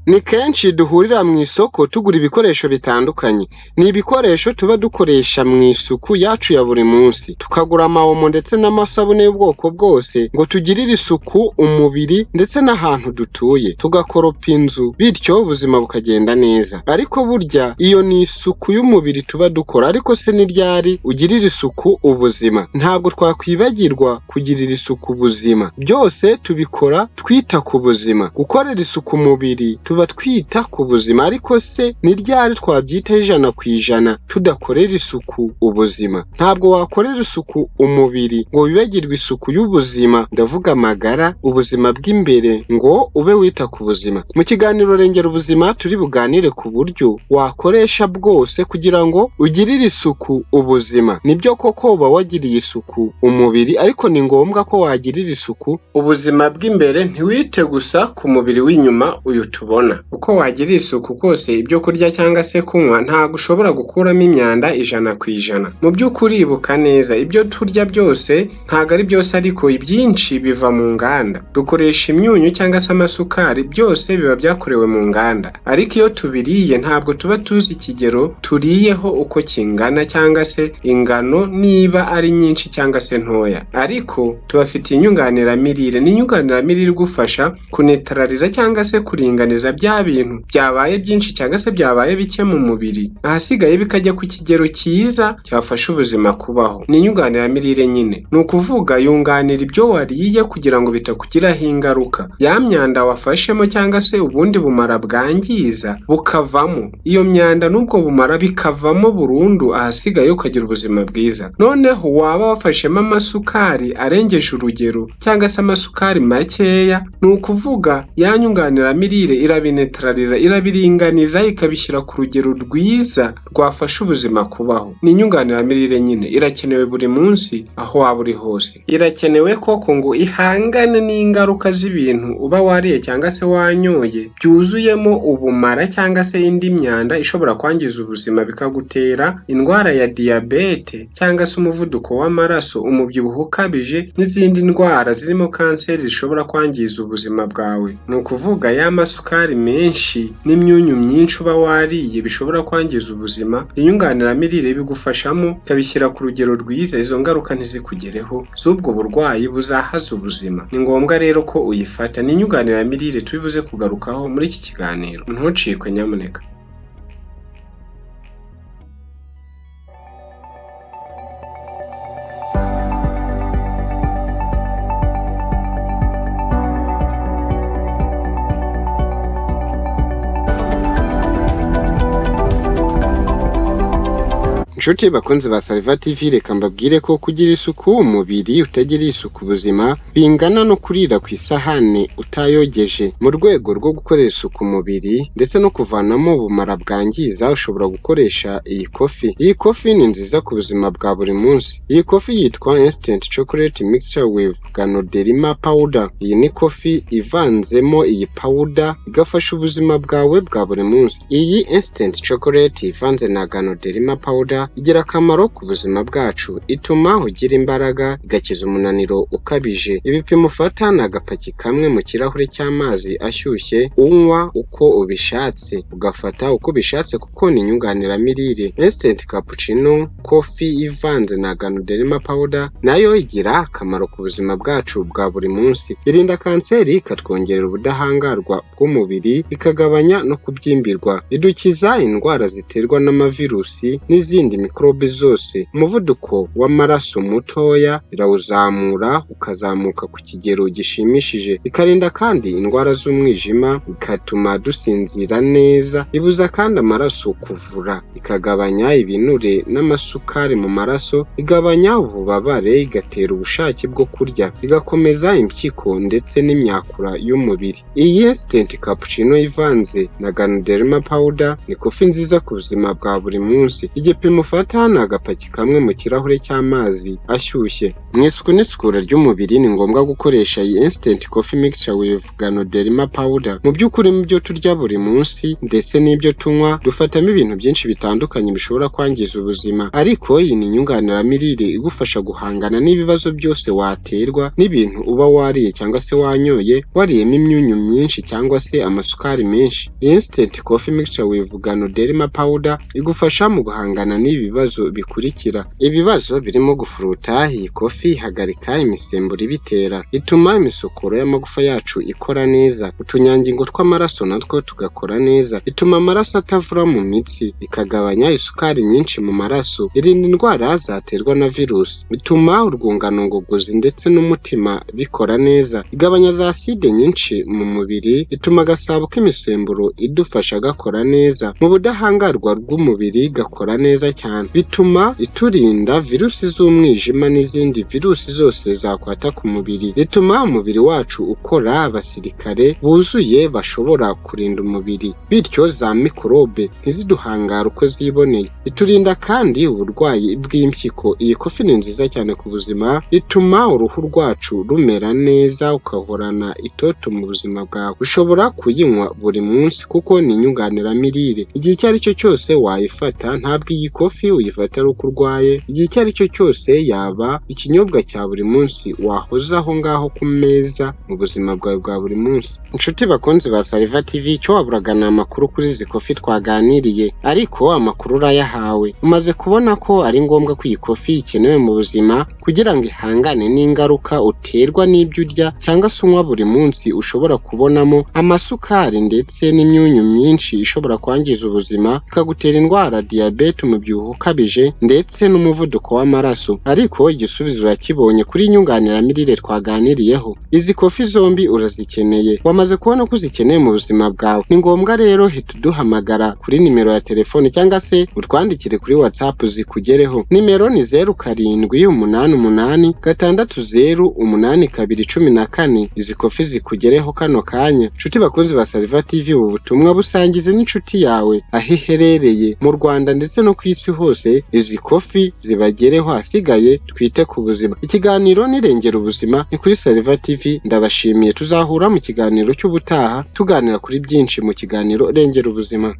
Ni kenshi duhurira mu isoko tugura ibikoresho bitandukanye. Ni ibikoresho tuba dukoresha mu isuku yacu ya buri munsi. Tukagura amawomo ndetse n'amasabune y'ubwoko bwose ngo tugirire isuku umubiri ndetse n'ahantu dutuye. Tugakoropa inzu bityo ubuzima bukagenda neza. Ariko burya iyo ni isuku y'umubiri tuba dukora. Ariko se ni ryari ugirira isuku ubuzima? Ntabwo twakwibagirwa kugirira isuku ubuzima. Byose tubikora twita ku buzima. Gukorera isuku umubiri tuba twita ku buzima, ariko se ni ryari twabyitaho 100% tudakorera isuku ubuzima? Ntabwo wakorera isuku umubiri ngo wibagirwe isuku y'ubuzima, ndavuga amagara, ubuzima bw'imbere, ngo ube wita ku buzima. Mu kiganiro Rengera Ubuzima turi buganire ku buryo wakoresha bwose kugira ngo ugirire isuku ubuzima. Nibyo koko uba wagiriye isuku umubiri, ariko ni ngombwa ko wagirira isuku ubuzima bw'imbere, ntiwite gusa ku mubiri w'inyuma uyu tubona. Uko wagirira isuku kose ibyo kurya cyangwa se kunywa, ntabwo ushobora gukuramo imyanda 100%. Mu by'ukuri ibuka neza, ibyo turya byose ntabwo ari byose, ariko ibyinshi biva mu nganda. Dukoresha imyunyu cyangwa se amasukari, byose biba byakorewe mu nganda. Ariko iyo tubiriye ntabwo tuba tuzi ikigero turiyeho uko kingana, cyangwa se ingano niba ari nyinshi cyangwa se ntoya. Ariko tubafitiye inyunganiramirire. Ni inyunganiramirire igufasha kunetraliza cyangwa se kuringaniza bya bintu byabaye byinshi cyangwa se byabaye bike mu mubiri, ahasigaye bikajya ku kigero cyiza cyafasha ubuzima kubaho. Ni inyunganiramirire nyine. Ni ukuvuga yunganira ibyo wariye kugira ngo bitakugiraho ingaruka. Ya myanda wafashemo cyangwa se ubundi bumara bwangiza bukavamo. Iyo myanda n'ubwo bumara bikavamo burundu, ahasigaye ukagira ubuzima bwiza. Noneho waba wafashemo amasukari arengeje urugero cyangwa se amasukari makeya, ni ukuvuga ya nyunganiramirire irabinetraliza, irabiringaniza, ikabishyira ku rugero rwiza rwafasha ubuzima kubaho. Ni inyunganiramirire nyine, irakenewe buri munsi aho waba uri hose. Irakenewe koko ngo ihangane n'ingaruka z'ibintu uba wariye cyangwa se wanyoye byuzuyemo ubumara cyangwa se indi myanda ishobora kwangiza ubuzima, bikagutera indwara ya diyabete cyangwa se umuvuduko w'amaraso, umubyibuho ukabije n'izindi ndwara zirimo kanseri zishobora kwangiza ubuzima bwawe. Ni ukuvuga ya masukari menshi n'imyunyu myinshi uba wariye bishobora kwangiza ubuzima. Inyunganiramirire bigufashamo, ikabishyira ku rugero rwiza, izo ngaruka ntizikugereho z'ubwo burwayi buzahaza ubuzima. Ni ngombwa rero ko uyifata. Ni inyunganiramirire tubibuze kugarukaho muri iki kiganiro. Ntucikwe nyamuneka. Inshuti bakunzi ba Salva TV, reka mbabwire ko kugira isuku umubiri utagiriye isuku ubuzima bingana no kurira ku isahani utayogeje. Mu rwego rwo gukorera isuku umubiri ndetse no kuvanamo ubumara bwangiza, ushobora gukoresha iyi kofi. Iyi kofi ni nziza ku buzima bwa buri munsi. Iyi kofi yitwa Instant Chocolate Mixture with Ganoderma Powder. Iyi ni kofi ivanzemo iyi powder, igafasha ubuzima bwawe bwa buri munsi. Iyi Instant Chocolate ivanze na Ganoderma Powder igira akamaro ku buzima bwacu. Ituma ugira imbaraga, igakiza umunaniro ukabije. Ibipimo ufata ni agapaki kamwe mu kirahure cy'amazi ashyushye, unywa uko ubishatse, ugafata uko ubishatse kuko ni inyunganiramirire. Instant Cappuccino Coffee ivanze na Ganoderma Powder nayo igira akamaro ku buzima bwacu bwa buri munsi. Irinda kanseri, ikatwongerera ubudahangarwa bw'umubiri, ikagabanya no kubyimbirwa. Idukiza indwara ziterwa n'amavirusi n'izindi mikrobe zose. Umuvuduko w'amaraso mutoya irawuzamura ukazamuka ku kigero gishimishije. Ikarinda kandi indwara z'umwijima, ikatuma dusinzira neza. Ibuza kandi amaraso kuvura, ikagabanya ibinure n'amasukari mu maraso, igabanya ububabare, igatera ubushake bwo kurya, igakomeza impyiko ndetse n'imyakura y'umubiri. Iyi Instant Cappuccino ivanze na Ganoderma Powder ni kofi nziza ku buzima bwa buri munsi. Igipimo dufata ni agapaki kamwe mu kirahure cy'amazi ashyushye. Mu isuku n'isukura ry'umubiri ni ngombwa gukoresha iyi instant coffee mixture with Ganoderma powder. Mu by'ukuri mu byo turya buri munsi ndetse n'ibyo tunywa dufatamo ibintu byinshi bitandukanye bishobora kwangiza ubuzima, ariko iyi ni inyunganiramirire igufasha guhangana n'ibibazo byose waterwa n'ibintu uba wariye cyangwa se wanyoye, wariyemo imyunyu myinshi cyangwa se amasukari menshi. Instant coffee mixture with Ganoderma powder igufasha mu guhangana n'ibi bibazo bikurikira. Ibibazo birimo gufuruta, iyi kofi ihagarika imisemburo ibitera, ituma imisokoro y'amagufa yacu ikora neza, utunyangingo tw'amaraso natwo tugakora neza, ituma amaraso atavura mu mitsi, ikagabanya isukari nyinshi mu maraso, irinda indwara zaterwa na virusi, ituma urwungano ngogozi ndetse n'umutima bikora neza, igabanya za aside nyinshi mu mubiri, ituma agasabo k'imisemburo idufasha gakora neza, mu budahangarwa bw'umubiri gakora neza cyane, bituma iturinda virusi z'umwijima n'izindi virusi zose zakwata ku mubiri, bituma umubiri wacu ukora abasirikare buzuye bashobora kurinda umubiri, bityo za mikorobe ntiziduhangara uko ziboneye, iturinda kandi uburwayi bw'impyiko. Iyi kofi ni nziza cyane ku buzima, ituma uruhu rwacu rumera neza, ukahorana itoto mu buzima bwawe. Ushobora kuyinywa buri munsi kuko ni inyunganiramirire, igihe icyo ari cyo cyose wayifata, ntabwo iyi kofi uyifata ari uko urwaye, igihe icyo ari cyo cyose yaba ikinyobwa cya buri munsi wahoza aho ngaho ku meza mu buzima bwawe bwa buri munsi. Inshuti bakunzi ba Salva TV, icyo waburaga ni amakuru kuri izi kofi twaganiriye, ariko amakuru urayahawe. Umaze kubona ko ari ngombwa ko iyi kofi ikenewe mu buzima kugira ngo ihangane n'ingaruka uterwa n'ibyo urya cyangwa se unywa buri munsi, ushobora kubonamo amasukari ndetse n'imyunyu myinshi ishobora kwangiza ubuzima, ikagutera indwara diyabete, umubyibuho ukabije ndetse n'umuvuduko w'amaraso. Ariko igisubizo urakibonye kuri inyunganiramirire twaganiriyeho. Izi kofi zombi urazikeneye, wamaze kubona ko uzikeneye mu buzima bwawe. Ni ngombwa rero hita uduhamagara kuri nimero ya telefone cyangwa se utwandikire kuri WhatsApp zikugereho. Nimero ni 0788608214. Izi kofi zikugereho kano kanya. Nshuti bakunzi ba Salva TV, ubu butumwa busangize n'inshuti yawe aho iherereye mu Rwanda ndetse no ku isi hose, izi kofi zibagereho. Hasigaye twite ku buzima. Ikiganiro nirengera ubuzima ni kuri Salva TV. Ndabashimiye, tuzahura mu kiganiro cy'ubutaha tuganira kuri byinshi mu kiganiro rengera ubuzima.